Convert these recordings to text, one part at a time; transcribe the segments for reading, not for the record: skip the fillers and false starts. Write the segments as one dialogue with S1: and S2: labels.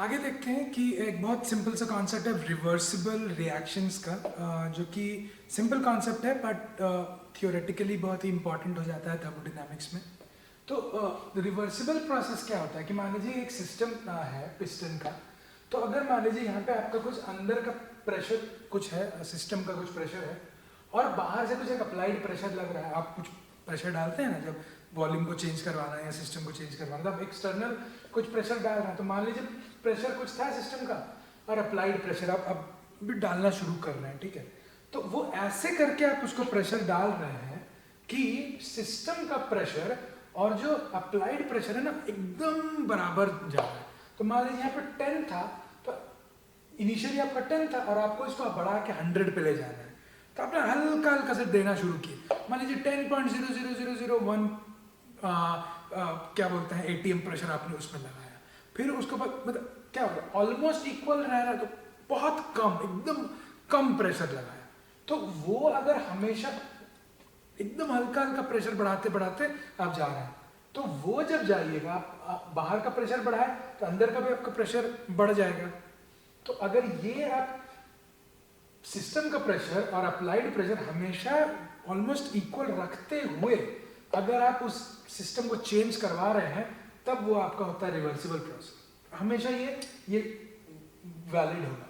S1: आगे देखते हैं कि एक बहुत सिंपल सा कॉन्सेप्ट है रिवर्सिबल रिएक्शंस का, जो कि सिंपल कॉन्सेप्ट है बट थियोरेटिकली बहुत ही इंपॉर्टेंट हो जाता है थर्मोडायनामिक्स में। तो रिवर्सिबल प्रोसेस क्या होता है कि मान लीजिए एक सिस्टम है पिस्टन का। तो अगर मान लीजिए यहाँ पे आपका कुछ अंदर का प्रेशर कुछ है, सिस्टम का कुछ प्रेशर है और बाहर से कुछ एक अप्लाइड प्रेशर लग रहा है। आप कुछ प्रेशर डालते हैं ना, जब वॉल्यूम को चेंज करवाना है या सिस्टम को चेंज करवाना है, तो आप एक्सटर्नल कुछ प्रेशर डाल रहे हैं। तो मान लीजिए प्रेशर कुछ था सिस्टम का और अप्लाइड प्रेशर आप अब भी डालना शुरू कर रहे हैं, ठीक है। तो वो ऐसे करके आप उसको प्रेशर डाल रहे हैं कि सिस्टम का प्रेशर और जो अप्लाइड प्रेशर है ना एकदम बराबर जा रहा है। तो मान लीजिए यहाँ पर 10 था, तो इनिशियली आपका 10 था और आपको इसको बढ़ा के 100 पे ले जाना है। तो आपने हल्का हल्का से देना शुरू किया। मान लीजिए 10.00001 क्या बोलते हैं एटीएम प्रेशर आपने उसमें लगाया। फिर उसके बाद मतलब क्या हो गया, ऑलमोस्ट इक्वल रह रहा है, तो बहुत कम, एकदम कम प्रेशर लगाया। तो वो अगर हमेशा एकदम हल्का हल्का प्रेशर बढ़ाते बढ़ाते आप जा रहे हैं, तो वो जब जाइएगा आप बाहर का प्रेशर बढ़ाए तो अंदर का भी आपका प्रेशर बढ़ जाएगा। तो अगर ये आप सिस्टम का प्रेशर और अप्लाइड प्रेशर हमेशा ऑलमोस्ट इक्वल रखते हुए अगर आप उस सिस्टम को चेंज करवा रहे हैं, तब वो आपका होता है रिवर्सिबल प्रोसेस। हमेशा ये वैलिड होगा।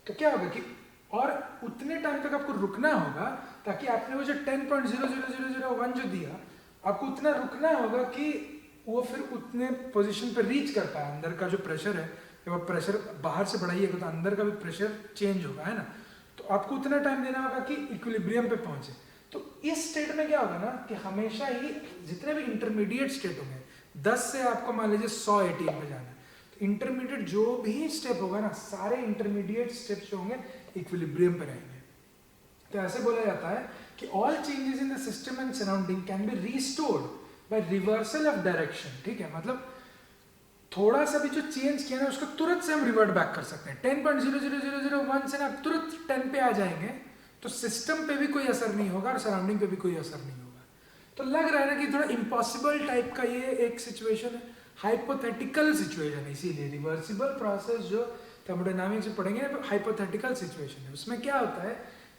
S1: तो क्या होगा कि और उतने टाइम तक आपको रुकना होगा ताकि आपने वो जो 10.00001 जो दिया, आपको उतना रुकना होगा कि वो फिर उतने पोजीशन पर रीच कर पाए। अंदर का जो प्रेशर है, जब आप प्रेशर बाहर से बढ़ाइएगा तो अंदर का भी प्रेशर चेंज होगा, है ना। तो आपको उतना टाइम देना होगा कि इक्विलिब्रियम पे पहुंचे। तो इस स्टेट में क्या होगा ना कि हमेशा ही जितने भी इंटरमीडिएट स्टेट होंगे, 10 से आपको मान लीजिए 100 एटीएम पे जाना है, तो इंटरमीडिएट जो भी स्टेप होगा ना, सारे इंटरमीडिएट स्टेप्स जो होंगे इक्विलिब्रियम पे रहेंगे। तो ऐसे बोला जाता है कि all changes in the system and surrounding can be restored bye reversal of direction. ठीक है, मतलब थोड़ा सा भी जो चेंज किया ना उसको तुरंत से हम रिवर्ट बैक कर सकते हैं। 10.00001 से ना तुरंत 10 पे आ जाएंगे, तो सिस्टम पे भी कोई असर नहीं होगा और सराउंडिंग पे भी कोई असर नहीं होगा। तो लग रहा है ना कि थोड़ा इम्पॉसिबल टाइप का ये एक सिचुएशन है, हाइपोथेटिकल सिचुएशन है। इसीलिए रिवर्सिबल प्रोसेस जो थर्मोडायनामिक्स में पढ़ेंगे ना, हाइपोथेटिकल सिचुएशन है। उसमें क्या होता है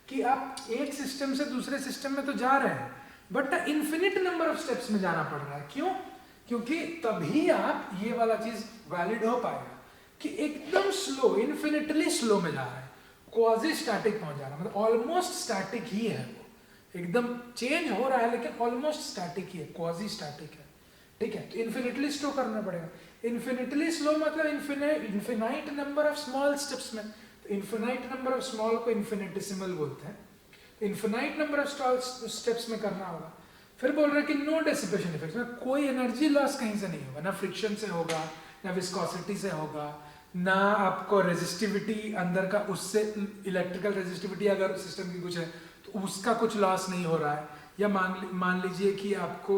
S1: कि आप एक सिस्टम से दूसरे सिस्टम में तो जा रहे हैं, but infinite number of steps में जाना पड़ रहा है। क्यों? क्योंकि तभी आप ये वाला चीज वैलिड हो पाएगा कि एकदम स्लो, इन्फिनिटली स्लो में जा रहा है, क्वाजी स्टैटिक पहुंच जा रहा है, मतलब ऑलमोस्ट स्टैटिक ही है वो, एकदम चेंज हो रहा है लेकिन ऑलमोस्ट स्टैटिक ही है, क्वाजी स्टैटिक है। ठीक है, तो इन्फिनिटली स्लो करना पड़ेगा। इन्फिनिटली स्लो मतलब infinite number of small steps में। तो इन्फिनाइट नंबर ऑफ स्मॉल को इन्फिनिटेसिमल बोलते हैं। इन्फिनाइट नंबर ऑफ स्टेप्स में करना होगा। फिर बोल रहे हैं कि नो डेसिपेशन इफेक्ट, में कोई एनर्जी लॉस कहीं से नहीं होगा, ना फ्रिक्शन से होगा, ना विस्कोसिटी से होगा, ना आपको रेजिस्टिविटी अंदर का, उससे इलेक्ट्रिकल रेजिस्टिविटी अगर सिस्टम की कुछ है तो उसका कुछ लॉस नहीं हो रहा है। या मान लीजिए कि आपको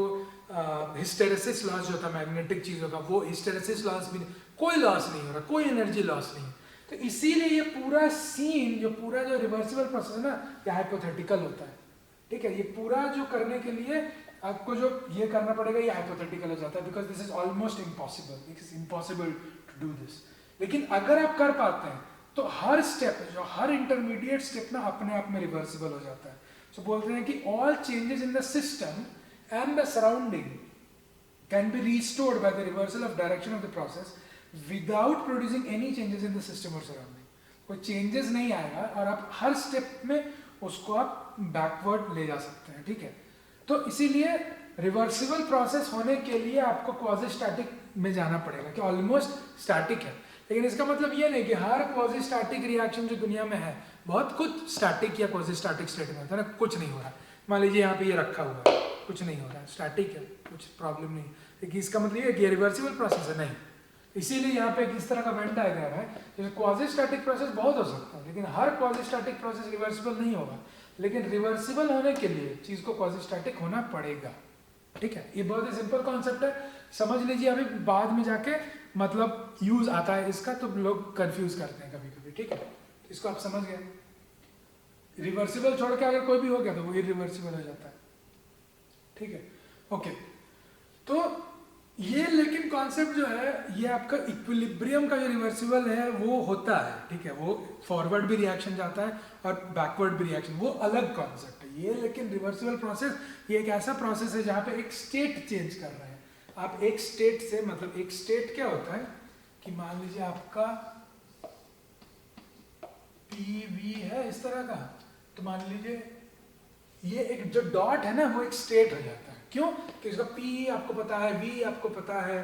S1: हिस्टेरेसिस लॉस जो था मैग्नेटिक चीज़ों का, वो हिस्टेरेसिस लॉस भी नहीं, कोई लॉस नहीं हो रहा, कोई एनर्जी लॉस नहीं है। तो इसीलिए ये पूरा सीन, जो पूरा जो रिवर्सिबल प्रोसेस है ना, ये हाइपोथेटिकल होता है। ठीक है, ये पूरा जो करने के लिए आपको जो ये करना पड़ेगा ये हाइपोथेटिकल हो जाता है, because this is almost impossible, it is impossible to do this. लेकिन अगर आप कर पाते हैं तो हर स्टेप, जो हर इंटरमीडिएट स्टेप ना अपने आप में रिवर्सिबल हो जाता है। सो बोलते हैं कि all changes in the system and the surrounding can be restored by the reversal of direction of the process without producing any changes in the system और सराउंडिंग। कोई चेंजेस नहीं आएगा और आप हर स्टेप में उसको आप बैकवर्ड ले जा सकते हैं। ठीक है, तो इसीलिए रिवर्सिबल प्रोसेस होने के लिए आपको क्वाजी स्टैटिक में जाना पड़ेगा कि ऑलमोस्ट स्टैटिक है। लेकिन इसका मतलब ये नहीं कि हर क्वाजी स्टैटिक रिएक्शन जो दुनिया में है, बहुत कुछ स्टैटिक या क्वाजी स्टैटिक स्टेट में होता है ना, कुछ नहीं हो रहा है। मान लीजिए यहाँ पे ये रखा हुआ है, कुछ नहीं हो रहा है, स्टैटिक है, कुछ प्रॉब्लम नहीं। लेकिन इसका मतलब ये है कि रिवर्सिबल प्रोसेस है नहीं। इसीलिए यहाँ पे इस तरह का वेन डायग्राम है, जैसे क्वाजी स्टैटिक प्रोसेस बहुत हो सकता है, लेकिन हर क्वाजी स्टैटिक प्रोसेस रिवर्सिबल नहीं होगा। लेकिन रिवर्सिबल होने के लिए चीज को क्वाजी स्टैटिक होना पड़ेगा। ठीक है, ये बहुत ही सिंपल कॉन्सेप्ट है, समझ लीजिए। अभी बाद में जाके मतलब यूज आता है इसका, तो लोग कंफ्यूज करते हैं कभी कभी। ठीक है, तो इसको आप समझ गए। रिवर्सिबल छोड़ के अगर कोई भी हो गया तो वो इरिवर्सिबल हो जाता है। ठीक है, ओके। तो ये लेकिन कॉन्सेप्ट जो है ये आपका इक्विलिब्रियम का जो रिवर्सिबल है वो होता है, ठीक है, वो फॉरवर्ड भी रिएक्शन जाता है और बैकवर्ड भी रिएक्शन, वो अलग कॉन्सेप्ट है। ये लेकिन रिवर्सिबल प्रोसेस ये एक ऐसा प्रोसेस है जहाँ पे एक स्टेट चेंज कर रहे हैं आप। एक स्टेट से मतलब एक स्टेट क्या होता है कि मान लीजिए आपका PV है इस तरह का, तो मान लीजिए ये एक जो डॉट है ना वो एक स्टेट हो जाता है। क्यों? कि उसका P आपको पता है, V आपको पता है,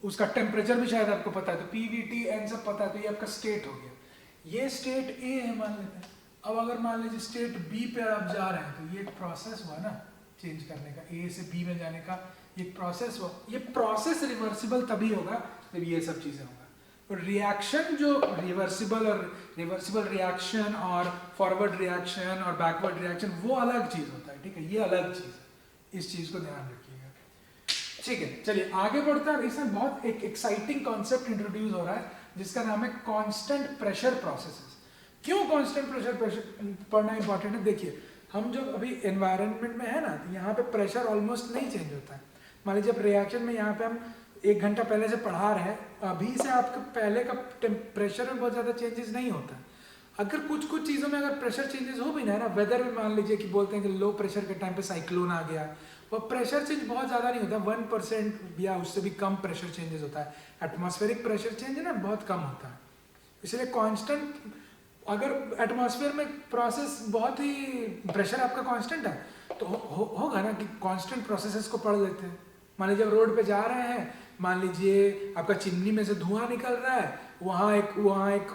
S1: उसका टेम्परेचर भी शायद आपको पता है, तो PVT N सब पता है, तो ये आपका स्टेट हो गया। ये स्टेट A है मान लेते हैं। अब अगर मान लीजिए स्टेट B पे आप जा रहे हैं तो ये एक प्रोसेस हुआ ना चेंज करने का, A से B में जाने का ये प्रोसेस हुआ। ये प्रोसेस रिवर्सिबल तभी होगा जब ये सब चीज़ें होगा। और रिएक्शन जो रिवर्सिबल रिएक्शन और फॉरवर्ड रिएक्शन और बैकवर्ड रिएक्शन वो अलग चीज़ होता है, ठीक है, ये अलग चीज़ है, इस चीज़ को ध्यान रखिएगा। ठीक है, चलिए आगे बढ़ते हैं। इसमें बहुत एक एक्साइटिंग कॉन्सेप्ट इंट्रोड्यूस हो रहा है जिसका नाम है कांस्टेंट प्रेशर प्रोसेसेस। क्यों कांस्टेंट प्रेशर पढ़ना इंपॉर्टेंट है? देखिए हम जब अभी एनवायरनमेंट में है ना, तो यहाँ पे प्रेशर ऑलमोस्ट नहीं चेंज होता है। मान लीजिए जब रिएक्शन में यहाँ पे हम 1 घंटा पहले से पढ़ा रहे हैं, अभी से आपका पहले का टेम्परेचर में बहुत ज़्यादा चेंजेस नहीं होता है। अगर कुछ चीज़ों में अगर प्रेशर चेंजेस हो भी ना है ना, वेदर में मान लीजिए कि बोलते हैं कि लो प्रेशर के टाइम पे साइक्लोन आ गया, वो प्रेशर चेंज बहुत ज़्यादा नहीं होता, 1% या उससे भी कम प्रेशर चेंजेस होता है। एटमॉस्फेरिक प्रेशर चेंज है ना बहुत कम होता है। इसलिए कांस्टेंट, अगर एटमॉस्फेयर में प्रोसेस बहुत ही प्रेशर आपका कांस्टेंट है तो होगा ना कि कांस्टेंट प्रोसेसेस को पढ़ लेते हैं। मान लीजिए जब रोड पे जा रहे हैं, मान लीजिए आपका चिमनी में से धुआं निकल रहा है, वहाँ एक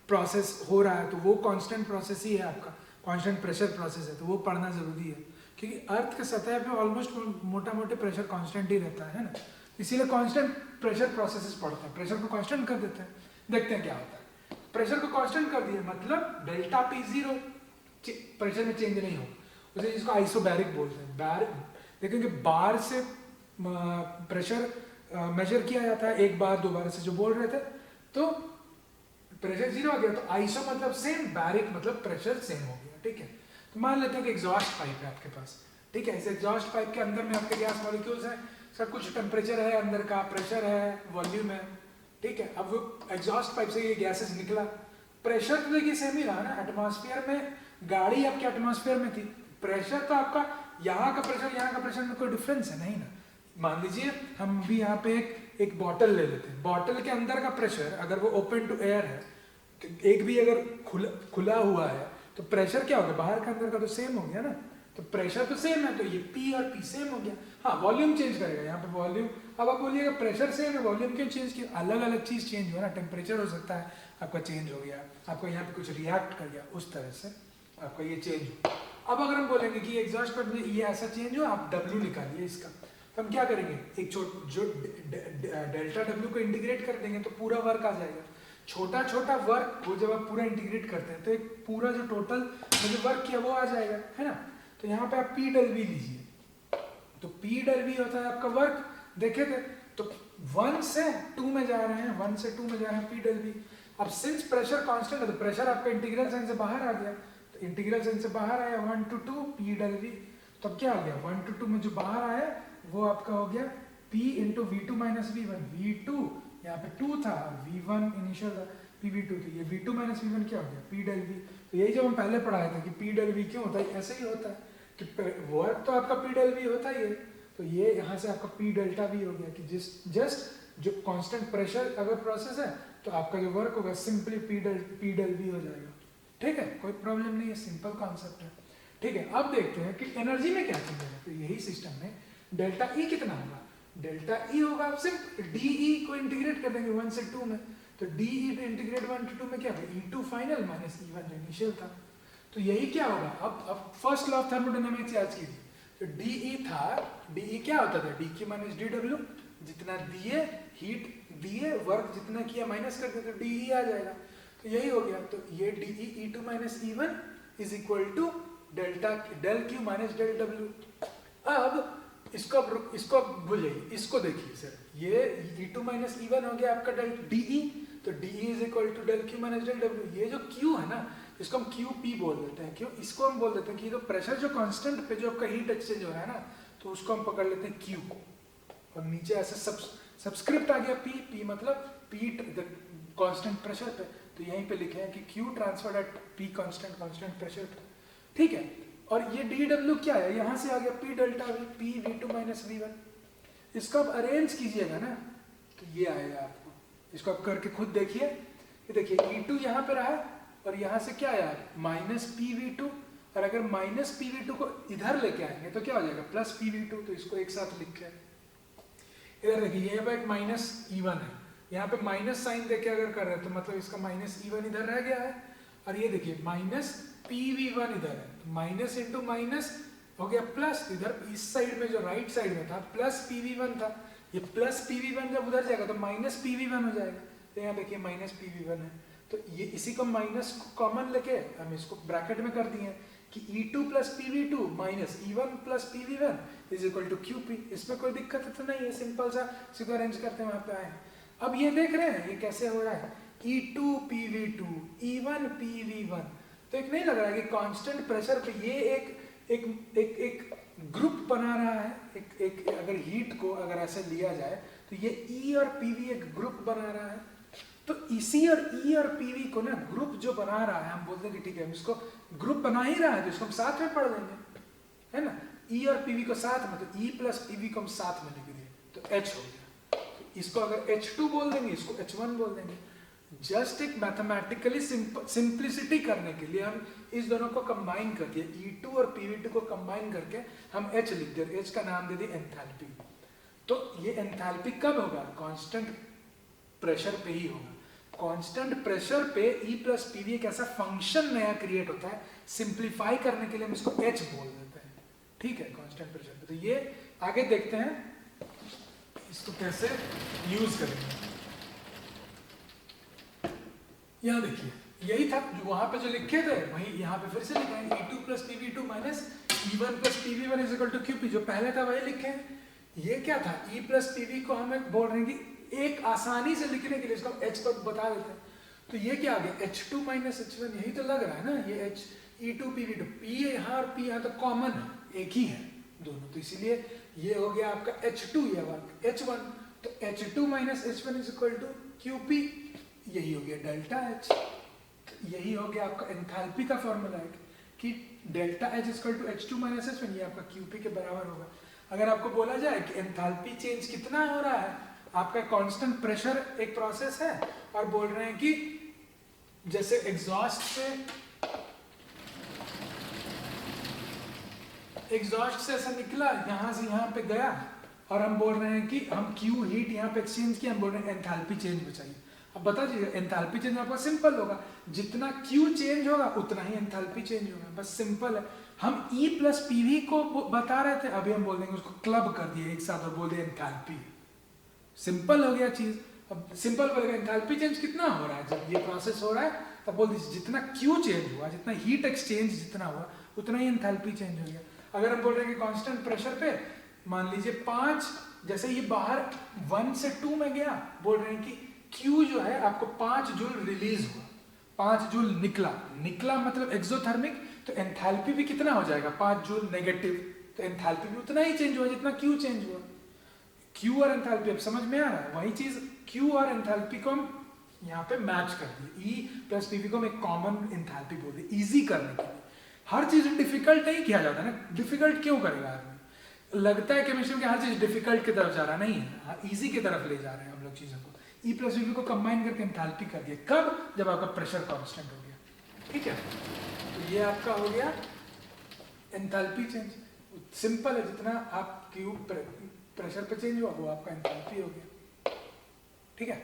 S1: प्रोसेस हो रहा है, तो वो कांस्टेंट प्रोसेस ही है आपका, कांस्टेंट प्रेशर प्रोसेस है, तो वो पढ़ना जरूरी है। क्योंकि अर्थ के सतह पे ऑलमोस्ट मोटा मोटे प्रेशर कांस्टेंट ही रहता है ना, इसीलिए कांस्टेंट प्रेशर प्रोसेसेस पढ़ते हैं। प्रेशर को कांस्टेंट कर देते हैं, देखते हैं क्या होता है। प्रेशर को कांस्टेंट कर दिया मतलब डेल्टा P 0 प्रेशर में चेंज नहीं हो, उसे जिसको आइसोबैरिक बोलते हैं। देखेंगे बार से प्रेशर मेजर किया जाता है, 1 बार 2 बार से जो बोल रहे थे, तो प्रेशर 0 आ गया, तो आइसो मतलब सेम, बैरिक मतलब प्रेशर सेम हो गया, ठीक है। तो मान लेते हैं कि एग्जॉस्ट पाइप है आपके पास, ठीक है। इस एग्जॉस्ट पाइप के अंदर में आपके गैस मॉलिक्यूल्स हैं, सब कुछ टेम्परेचर है, अंदर का प्रेशर है, वॉल्यूम है, ठीक है। अब वो एग्जॉस्ट पाइप से ये गैसेस निकला, प्रेशर तो देखिए सेम ही रहा ना। एटमॉस्फेयर में गाड़ी आपके एटमॉस्फेयर में थी, प्रेशर तो आपका यहाँ का प्रेशर यहाँ का प्रेशर में कोई डिफरेंस है नहीं ना। मान लीजिए हम भी यहाँ पे एक बॉटल ले लेते हैं, बॉटल के अंदर का प्रेशर अगर वो ओपन टू एयर है, तो एक भी अगर खुला हुआ है तो प्रेशर क्या हो गया, बाहर का अंदर का तो सेम हो गया ना, तो प्रेशर तो सेम है, तो ये P और P सेम हो गया। हाँ वॉल्यूम चेंज करेगा यहाँ पे वॉल्यूम। अब आप बोलिएगा प्रेशर सेम है, वॉल्यूम क्यों चेंज किया? अलग अलग चीज़ चेंज हुआ ना, टेम्परेचर हो सकता है आपका चेंज हो गया, आपको यहाँ पे कुछ रिएक्ट कर गया, उस तरह से आपका ये चेंज हुआ। अब अगर हम बोलेंगे कि एग्जॉस्ट पर ये ऐसा चेंज हुआ, आप W निकालिए इसका, तो हम क्या करेंगे, एक जो डेल्टा W को इंटीग्रेट कर देंगे तो पूरा वर्क आ जाएगा। छोटा छोटा वर्क को जब आप पूरा इंटीग्रेट करते हैं तो एक पूरा जो टोटल जो वर्क किया वो आ जाएगा, है ना। तो यहाँ पे आप P del V लीजिए, तो P del V होता है आपका वर्क, देखे थे तो 1 से 2 में जा रहे हैं, 1 से 2 में जा रहे हैं P del V। अब सिंस प्रेशर कांस्टेंट है तो प्रेशर आपका इंटीग्रल साइन से बाहर आ गया, तो इंटीग्रल साइन से बाहर आया 1 to 2 P del V, तो क्या हो गया 1 to 2 में जो बाहर आया वो आपका हो गया P into V2 minus V1। V2 यहाँ पे 2 था, V1 इनिशियल था, PV2, तो ये V2 minus V1 क्या हो गया P del V। तो यही जब हम पहले पढ़ाए थे कि P del V क्यों होता है, ऐसे ही होता है कि वर्क तो आपका P del V होता ही है, तो ये यहाँ से आपका P delta V हो गया कि जस्ट जो कांस्टेंट प्रेशर अगर प्रोसेस है तो आपका जो वर्क होगा सिंपली P del V हो जाएगा, ठीक है, कोई प्रॉब्लम नहीं है, सिंपल कॉन्सेप्ट है, ठीक है। अब देखते हैं कि एनर्जी में क्या चेंज है, तो यही सिस्टम में डेल्टा E कितना होगा, डेल्टा E होगा, आप सिर्फ DE को इंटीग्रेट कर देंगे 1 से 2 में, तो DE to इंटीग्रेट 1 to 2 में क्या होगा E2 फाइनल माइनस E1 जो इनिशियल था, तो यही क्या होगा। अब फर्स्ट लॉ ऑफ थर्मोडायनामिक्स याद कीजिए, तो DE था, DE क्या होता था DQ माइनस DW, जितना दिए हीट दिए वर्क जितना किया माइनस कर दिया तो DE आ जाएगा, तो यही हो गया। तो ये DE E2 minus E1 is equal to del Q minus del W। अब इसको भूल जाइए, इसको देखिए सर, ये E2 माइनस E1 हो गया आपका डेल DE, तो DE is equal to del Q minus del W। ये जो Q है ना इसको हम QP बोल देते हैं, क्यों इसको हम बोल देते हैं कि तो प्रेशर जो कांस्टेंट पे जो आपका हीट एक्सचेंज हो रहा है ना, तो उसको हम पकड़ लेते हैं Q, और नीचे ऐसे सब्सक्रिप्ट आ गया P मतलब P कांस्टेंट प्रेशर पे, तो यहीं पे लिखे हैं कि Q transferred at P constant pressure पे, ठीक है। और ये dW क्या है, यहाँ से आ गया P delta V, P V2 minus V1। इसको आप अरेंज कीजिएगा ना तो ये आएगा आपको, इसको आप करके खुद देखिए। ये देखिए E2 यहाँ पे रहा और यहाँ से क्या आया माइनस PV2, और अगर माइनस PV2 को इधर लेके आएंगे तो क्या हो जाएगा प्लस PV2, तो इसको एक साथ लिख के इधर देखिए यहाँ पे एक माइनस E1 है, यहाँ पे माइनस साइन देके अगर कर रहे हैं तो मतलब इसका माइनस E1 इधर रह गया है, और ये देखिए माइनस PV1 इधर है, तो माइनस इंटू माइनस हो गया प्लस, इधर इस साइड में जो राइट साइड में था प्लस PV1 था, ये प्लस PV1 जब उधर जाएगा तो माइनस PV1 हो जाएगा, तो यहाँ देखिए माइनस PV1 है, तो ये इसी को माइनस कॉमन लेके हम इसको ब्रैकेट में कर दिए कि E2 plus PV2 minus E1 plus PV1 is equal to QP। इसमें कोई दिक्कत तो नहीं है, सिंपल सा सीधा अरेंज करते हैं वहाँ पे आए। अब ये देख रहे हैं ये कैसे हो रहा है, E2 PV2 E1 PV1, तो एक नहीं लग रहा है कि कांस्टेंट प्रेशर पे ये एक ग्रुप बना रहा है, एक अगर हीट को अगर ऐसे लिया जाए तो ये E और PV एक ग्रुप बना रहा है, तो इसी और E और PV को ना ग्रुप जो बना रहा है हम बोलते हैं कि ठीक है हम इसको ग्रुप बना ही रहा है तो इसको हम साथ में पढ़ लेंगे, है ना। E और PV को साथ में, तो E प्लस PV को हम साथ में लिख दिए तो H हो गया, तो इसको अगर H2 बोल देंगे, इसको H1 बोल देंगे। जस्ट एक मैथमेटिकली सिंप्लिसिटी करने के लिए हम इस दोनों को कंबाइन कर दिए, E2 और PV2 को कंबाइन करके हम H लिख दिए, H का नाम दे दिए एंथैल्पी। तो ये एंथैल्पी कब होगा, कांस्टेंट प्रेशर पे ही होगा। कांस्टेंट प्रेशर पे E प्लस PV एक ऐसा फंक्शन नया क्रिएट होता है, सिंप्लीफाई करने के लिए हम इसको H बोल देते हैं, ठीक है, कांस्टेंट प्रेशर पे। तो ये आगे देखते हैं इसको कैसे यूज करेंगे। यहाँ देखिए यही था जो वहां पे जो लिखे थे वही यहाँ पे फिर से लिखे हैं, E2 plus PV2 minus E1 plus PV1 is equal to QP, जो पहले था वही लिखे हैं। ये क्या था, E प्लस PV को हम बोल रहे हैं कि एक आसानी से लिखने के लिए इसको हम H पर बता देते हैं, तो ये क्या आ गया H2 माइनस H1, यही तो लग रहा है ना, ये E2 PV2, P यहाँ और P यहाँ तो कॉमन है, एक ही है दोनों, तो इसीलिए ये हो गया आपका H2, ये वर्क H1, तो H2 minus H1 is equal to QP, यही हो गया डेल्टा H। यही हो गया आपका एंथैल्पी का फॉर्मूला है कि delta H equal to H2 minus H1, ये आपका QP के बराबर होगा। अगर आपको बोला जाए कि एंथैल्पी चेंज कितना हो रहा है, आपका कांस्टेंट प्रेशर एक प्रोसेस है और बोल रहे हैं कि जैसे एग्जॉस्ट से ऐसा निकला, यहां से यहां पे गया, और हम बोल रहे हैं कि हम Q हीट यहाँ पे एक्सचेंज किया, हम बोल रहे हैं एंथैल्पी चेंज बचाइए। अब बता दीजिए एंथैल्पी चेंज आपका सिंपल होगा, जितना Q चेंज होगा उतना ही एंथैल्पी चेंज होगा, बस सिंपल है। हम E प्लस PV को बता रहे थे, अभी हम बोल देंगे उसको क्लब कर दिए एक साथ और बोल दिए एंथैल्पी, सिंपल हो गया चीज। अब सिंपल बोलेगा एंथैल्पी चेंज कितना हो रहा है, जब ये प्रोसेस हो रहा है तब बोल दीजिए जितना Q चेंज हुआ, जितना हीट एक्सचेंज जितना हुआ उतना ही एंथैल्पी चेंज हो गया। अगर हम बोल रहे हैं कि कांस्टेंट प्रेशर पे मान लीजिए 5, जैसे ये बाहर 1 से 2 में गया, बोल रहे हैं कि Q जो है आपको 5 जूल रिलीज हुआ, 5 जूल निकला मतलब एक्सोथर्मिक, तो एंथैल्पी भी कितना हो जाएगा 5 जूल नेगेटिव, तो एंथैल्पी भी उतना ही चेंज हुआ जितना Q चेंज हुआ। Q और एंथैल्पी अब समझ में आ रहा है, वही चीज Q और एंथैल्पी को हम यहाँ पे मैच कर दिए, E प्लस PV को हम एक कॉमन एंथैल्पी बोल दिए इजी करने के लिए। हर चीज डिफिकल्ट नहीं किया जाता ना, डिफिकल्ट क्यों करेगा आदमी, लगता है केमिस्ट्री में हर चीज डिफिकल्ट की तरफ जा रहा नहीं है, इजी की तरफ ले जा रहे हैं हम लोग चीजों को। E प्लस PV को कंबाइन करके एंथैल्पी कर दिया, कब, जब आपका प्रेशर कांस्टेंट हो गया, ठीक है। तो ये आपका हो गया एंथैल्पी चेंज, सिंपल है, जितना आप Q प्रेशर पे चेंज हुआ वो आपका एंथैल्पी हो गया, ठीक है।